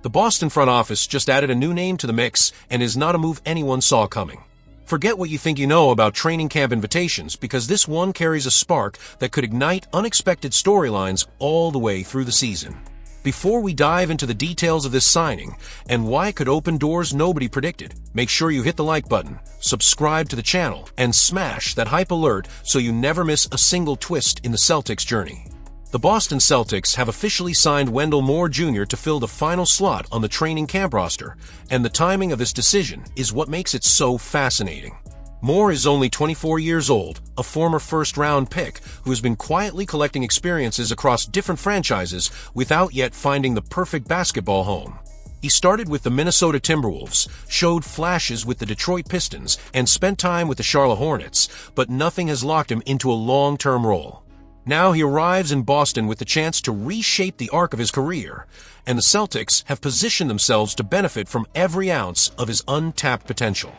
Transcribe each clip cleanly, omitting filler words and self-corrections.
The Boston front office just added a new name to the mix and is not a move anyone saw coming. Forget what you think you know about training camp invitations, because this one carries a spark that could ignite unexpected storylines all the way through the season. Before we dive into the details of this signing and why it could open doors nobody predicted, make sure you hit the like button, subscribe to the channel, and smash that hype alert so you never miss a single twist in the Celtics' journey. The Boston Celtics have officially signed Wendell Moore Jr. to fill the final slot on the training camp roster, and the timing of this decision is what makes it so fascinating. Moore is only 24 years old, a former first-round pick who has been quietly collecting experiences across different franchises without yet finding the perfect basketball home. He started with the Minnesota Timberwolves, showed flashes with the Detroit Pistons, and spent time with the Charlotte Hornets, but nothing has locked him into a long-term role. Now he arrives in Boston with the chance to reshape the arc of his career, and the Celtics have positioned themselves to benefit from every ounce of his untapped potential.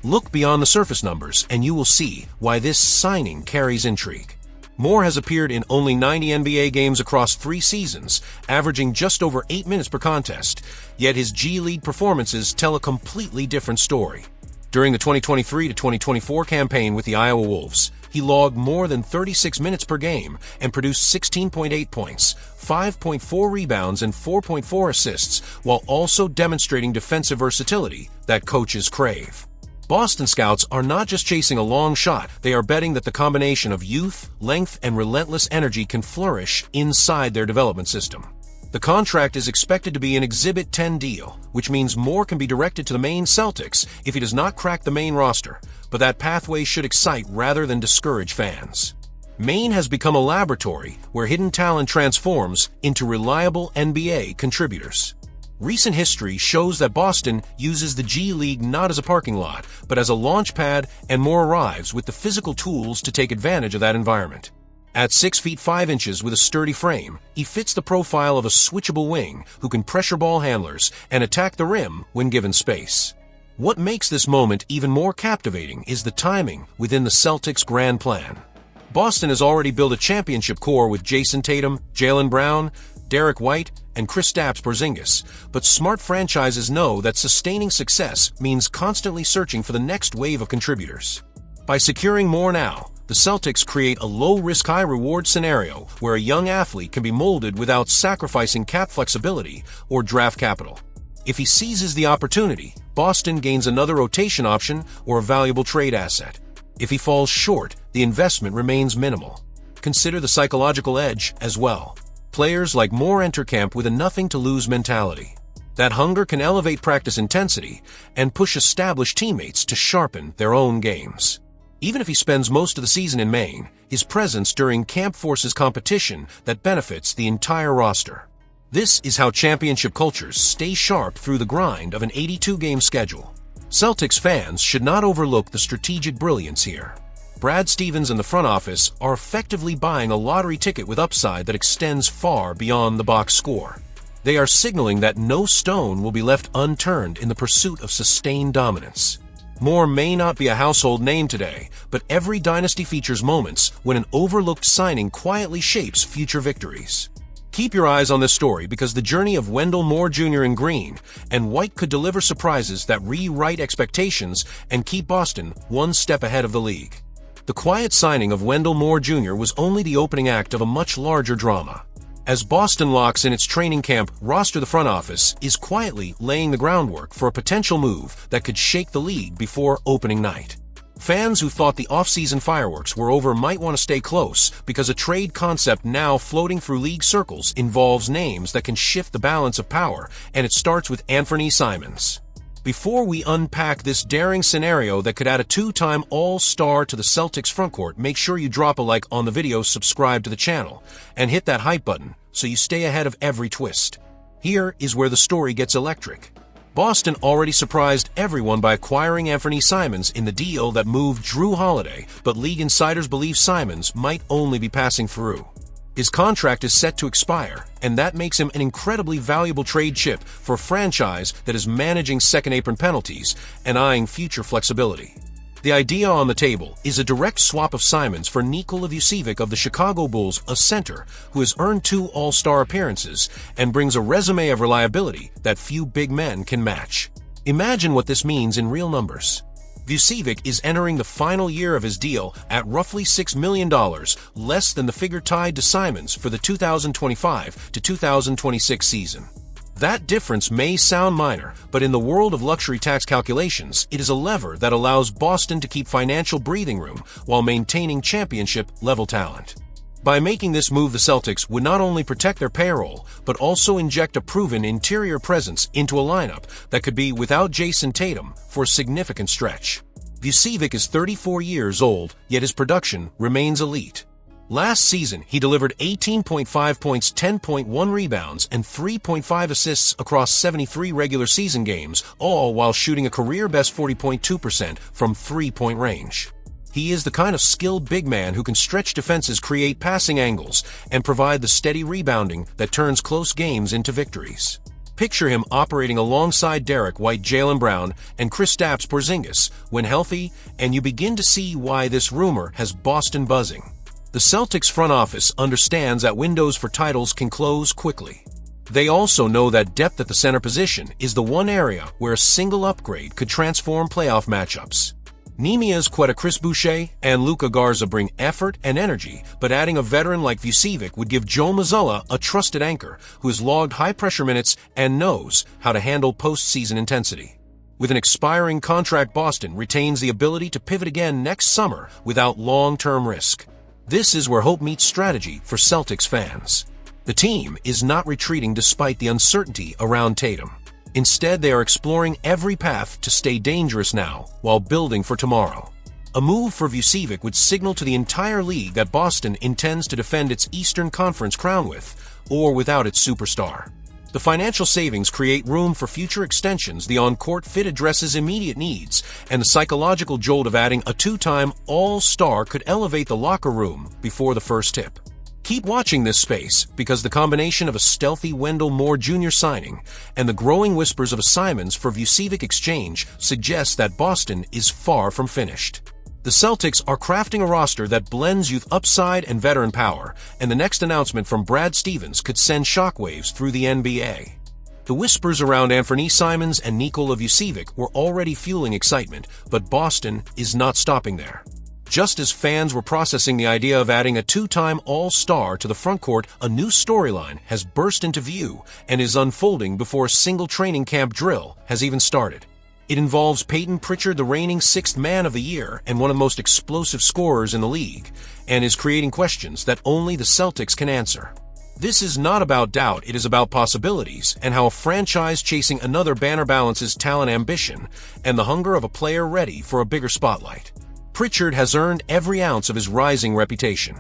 Look beyond the surface numbers, and you will see why this signing carries intrigue. Moore has appeared in only 90 NBA games across 3 seasons, averaging just over 8 minutes per contest, yet his G League performances tell a completely different story. During the 2023-2024 campaign with the Iowa Wolves, he logged more than 36 minutes per game and produced 16.8 points, 5.4 rebounds, and 4.4 assists, while also demonstrating defensive versatility that coaches crave. Boston scouts are not just chasing a long shot, they are betting that the combination of youth, length, and relentless energy can flourish inside their development system. The contract is expected to be an Exhibit 10 deal, which means Moore can be directed to the Maine Celtics if he does not crack the Maine roster, but that pathway should excite rather than discourage fans. Maine has become a laboratory where hidden talent transforms into reliable NBA contributors. Recent history shows that Boston uses the G League not as a parking lot, but as a launch pad, and Moore arrives with the physical tools to take advantage of that environment. At 6 feet 5 inches with a sturdy frame, he fits the profile of a switchable wing who can pressure ball handlers and attack the rim when given space. What makes this moment even more captivating is the timing within the Celtics' grand plan. Boston has already built a championship core with Jason Tatum, Jaylen Brown, Derek White, and Kristaps Porzingis, but smart franchises know that sustaining success means constantly searching for the next wave of contributors. By securing Moore now, the Celtics create a low-risk, high-reward scenario where a young athlete can be molded without sacrificing cap flexibility or draft capital. If he seizes the opportunity, Boston gains another rotation option or a valuable trade asset. If he falls short, the investment remains minimal. Consider the psychological edge as well. Players like Moore enter camp with a nothing-to-lose mentality. That hunger can elevate practice intensity and push established teammates to sharpen their own games. Even if he spends most of the season in Maine, his presence during camp forces competition that benefits the entire roster. This is how championship cultures stay sharp through the grind of an 82-game schedule. Celtics fans should not overlook the strategic brilliance here. Brad Stevens and the front office are effectively buying a lottery ticket with upside that extends far beyond the box score. They are signaling that no stone will be left unturned in the pursuit of sustained dominance. Moore may not be a household name today, but every dynasty features moments when an overlooked signing quietly shapes future victories. Keep your eyes on this story, because the journey of Wendell Moore Jr. in green and white could deliver surprises that rewrite expectations and keep Boston one step ahead of the league. The quiet signing of Wendell Moore Jr. was only the opening act of a much larger drama. As Boston locks in its training camp roster, the front office is quietly laying the groundwork for a potential move that could shake the league before opening night. Fans who thought the offseason fireworks were over might want to stay close, because a trade concept now floating through league circles involves names that can shift the balance of power, and it starts with Anfernee Simons. Before we unpack this daring scenario that could add a 2-time All-Star to the Celtics frontcourt, make sure you drop a like on the video, subscribe to the channel, and hit that hype button so you stay ahead of every twist. Here is where the story gets electric. Boston already surprised everyone by acquiring Anfernee Simons in the deal that moved Jrue Holiday, but league insiders believe Simons might only be passing through. His contract is set to expire, and that makes him an incredibly valuable trade chip for a franchise that is managing second-apron penalties and eyeing future flexibility. The idea on the table is a direct swap of Simons for Nikola Vucevic of the Chicago Bulls, a center who has earned 2 All-Star appearances and brings a resume of reliability that few big men can match. Imagine what this means in real numbers. Vucevic is entering the final year of his deal at roughly $6 million, less than the figure tied to Simons for the 2025 to 2026 season. That difference may sound minor, but in the world of luxury tax calculations, it is a lever that allows Boston to keep financial breathing room while maintaining championship-level talent. By making this move, the Celtics would not only protect their payroll, but also inject a proven interior presence into a lineup that could be without Jason Tatum for a significant stretch. Vucevic is 34 years old, yet his production remains elite. Last season, he delivered 18.5 points, 10.1 rebounds, and 3.5 assists across 73 regular season games, all while shooting a career-best 40.2% from three-point range. He is the kind of skilled big man who can stretch defenses, create passing angles, and provide the steady rebounding that turns close games into victories. Picture him operating alongside Derek White, Jaylen Brown, and Kristaps Porzingis when healthy, and you begin to see why this rumor has Boston buzzing. The Celtics front office understands that windows for titles can close quickly. They also know that depth at the center position is the one area where a single upgrade could transform playoff matchups. Nemia's Quetta, Chris Boucher, and Luka Garza bring effort and energy, but adding a veteran like Vucevic would give Joe Mazzulla a trusted anchor who has logged high-pressure minutes and knows how to handle postseason intensity. With an expiring contract, Boston retains the ability to pivot again next summer without long-term risk. This is where hope meets strategy for Celtics fans. The team is not retreating despite the uncertainty around Tatum. Instead, they are exploring every path to stay dangerous now while building for tomorrow. A move for Vucevic would signal to the entire league that Boston intends to defend its Eastern Conference crown with, or without its superstar. The financial savings create room for future extensions, the on-court fit addresses immediate needs, and the psychological jolt of adding a 2-time All-Star could elevate the locker room before the first tip. Keep watching this space, because the combination of a stealthy Wendell Moore Jr. signing and the growing whispers of a Simons for Vucevic exchange suggests that Boston is far from finished. The Celtics are crafting a roster that blends youth upside and veteran power, and the next announcement from Brad Stevens could send shockwaves through the NBA. The whispers around Anfernee Simons and Nikola Vucevic were already fueling excitement, but Boston is not stopping there. Just as fans were processing the idea of adding a 2-time All-Star to the frontcourt, a new storyline has burst into view and is unfolding before a single training camp drill has even started. It involves Payton Pritchard, the reigning 6th Man of the Year and one of the most explosive scorers in the league, and is creating questions that only the Celtics can answer. This is not about doubt, it is about possibilities and how a franchise chasing another banner balances talent, ambition, and the hunger of a player ready for a bigger spotlight. Pritchard has earned every ounce of his rising reputation.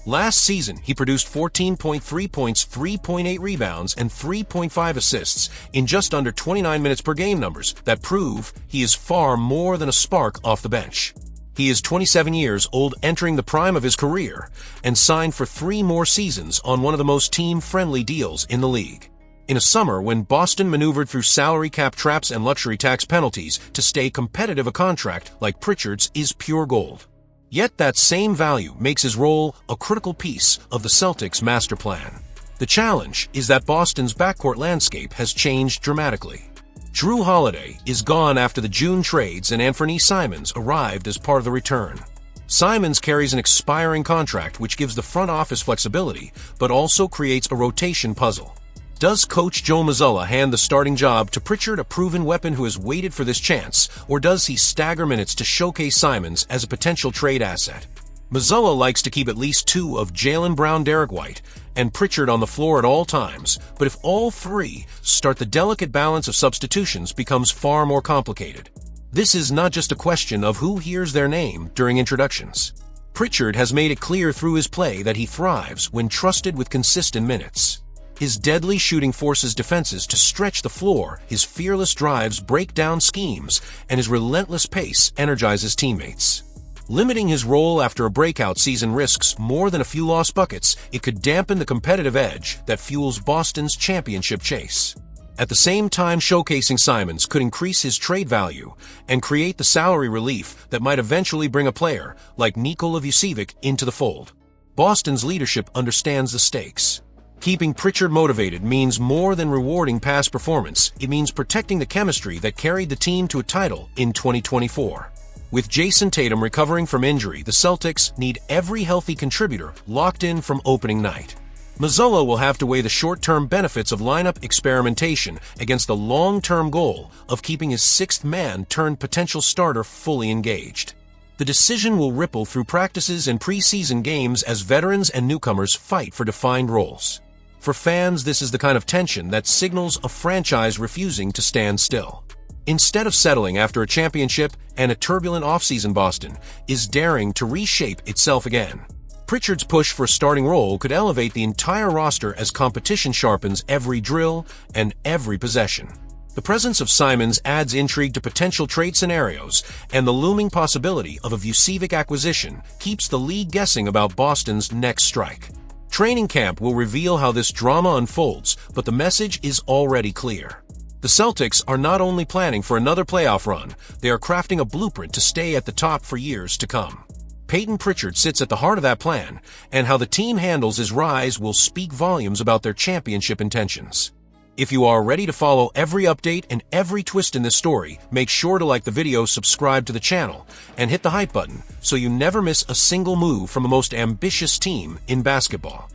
Last season, he produced 14.3 points, 3.8 rebounds, and 3.5 assists in just under 29 minutes per game, numbers that prove he is far more than a spark off the bench. He is 27 years old, entering the prime of his career, and signed for 3 more seasons on one of the most team-friendly deals in the league. In a summer when Boston maneuvered through salary cap traps and luxury tax penalties to stay competitive, a contract like Pritchard's is pure gold. Yet that same value makes his role a critical piece of the Celtics' master plan. The challenge is that Boston's backcourt landscape has changed dramatically. Jrue Holiday is gone after the June trades, and Anfernee Simons arrived as part of the return. Simons carries an expiring contract which gives the front office flexibility, but also creates a rotation puzzle. Does coach Joe Mazzulla hand the starting job to Pritchard, a proven weapon who has waited for this chance, or does he stagger minutes to showcase Simons as a potential trade asset? Mazzulla likes to keep at least 2 of Jaylen Brown, Derek White, and Pritchard on the floor at all times, but if all 3 start, the delicate balance of substitutions becomes far more complicated. This is not just a question of who hears their name during introductions. Pritchard has made it clear through his play that he thrives when trusted with consistent minutes. His deadly shooting forces defenses to stretch the floor, his fearless drives break down schemes, and his relentless pace energizes teammates. Limiting his role after a breakout season risks more than a few lost buckets. It could dampen the competitive edge that fuels Boston's championship chase. At the same time, showcasing Simons could increase his trade value and create the salary relief that might eventually bring a player like Nikola Vucevic into the fold. Boston's leadership understands the stakes. Keeping Pritchard motivated means more than rewarding past performance. It means protecting the chemistry that carried the team to a title in 2024. With Jason Tatum recovering from injury, the Celtics need every healthy contributor locked in from opening night. Mazzulla will have to weigh the short-term benefits of lineup experimentation against the long-term goal of keeping his sixth man turned potential starter fully engaged. The decision will ripple through practices and preseason games as veterans and newcomers fight for defined roles. For fans, this is the kind of tension that signals a franchise refusing to stand still. Instead of settling after a championship and a turbulent offseason, Boston is daring to reshape itself again. Pritchard's push for a starting role could elevate the entire roster as competition sharpens every drill and every possession. The presence of Simons adds intrigue to potential trade scenarios, and the looming possibility of a Vucevic acquisition keeps the league guessing about Boston's next strike. Training camp will reveal how this drama unfolds, but the message is already clear. The Celtics are not only planning for another playoff run, they are crafting a blueprint to stay at the top for years to come. Payton Pritchard sits at the heart of that plan, and how the team handles his rise will speak volumes about their championship intentions. If you are ready to follow every update and every twist in this story, make sure to like the video, subscribe to the channel, and hit the hype button so you never miss a single move from the most ambitious team in basketball.